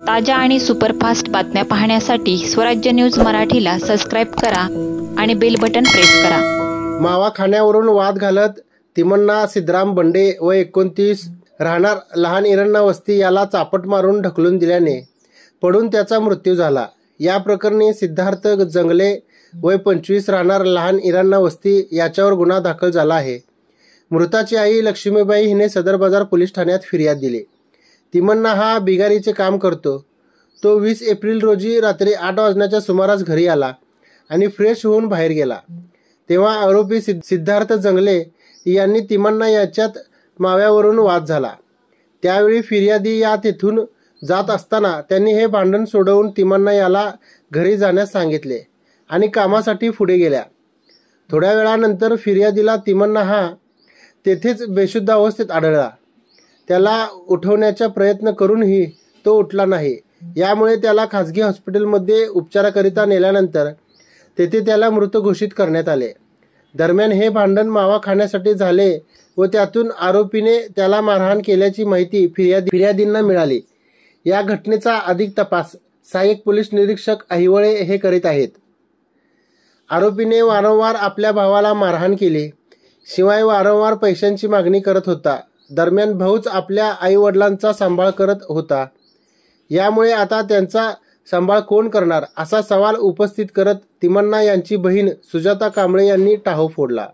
ताज्या आणि सुपरफास्ट बातम्या पाहण्यासाठी स्वराज्य न्यूज मराठीला सबस्क्राईब करा आणि बेल बटन प्रेस करा। मावा खाण्यावरून वाद घालत तिमण्णा सिद्धराम बंडे व 29 राहणार लहान इरण्णा वस्ती याला चापट मारून ढकलून दिल्याने पडून त्याचा मृत्यू झाला। या प्रकरणी सिद्धार्थ जंगले वय 25 राहणार लहान इरण्णा वस्ती याच्यावर गुन्हा दाखल झाला आहे। मृताची आई लक्ष्मीबाई हिने सदर बाजार पोलीस ठाण्यात फिर्याद दिली। तिमण्णा हा बिगारीचे काम करतो। तो 20 एप्रिल रोजी रात्री 8 वाजण्याच्या सुमारास घरी आला आणि फ्रेश होऊन बाहेर गेला। तेव्हा आरोपी सिद्धार्थ जंगले यांनी तिमण्णा याच्यात माव्यावरून वाद झाला। त्यावेळी फिर्यादी या तेथून जात असताना त्यांनी हे भांडण सोडवून तिमण्णा याला घरी जाण्यास सांगितले आणि कामासाठी पुढे गेल्या। थोड्या वेळानंतर फिर्यादीला तिमण्णा हा तेथेच बेशुद्ध अवस्थेत आढळला। त्याला उठवण्याचा प्रयत्न करूनही तो उठला नाही। यामुळे त्याला खासगी हॉस्पिटलमध्ये उपचाराकरिता नेल्यानंतर तेथे त्याला मृत घोषित करण्यात आले। दरम्यान हे भांडण मावा खाण्यासाठी झाले व त्यातून आरोपीने त्याला मारहाण केल्याची माहिती फिर्यादींना मिळाली। या घटनेचा अधिक तपास सहाय्यक पोलीस निरीक्षक अहिवळे हे करीत आहेत। आरोपीने वारंवार आपल्या भावाला मारहाण केली, शिवाय वारंवार पैशांची मागणी करत होता। दरम्यान भाऊच आपल्या आई वडिलांचा सांभाळ करत होता। यामुळे आता त्यांचा सांभाळ कोण करणार असा सवाल उपस्थित करत तिमण्णा यांची बहीण सुजाता कांबळे यांनी टाहो फोडला।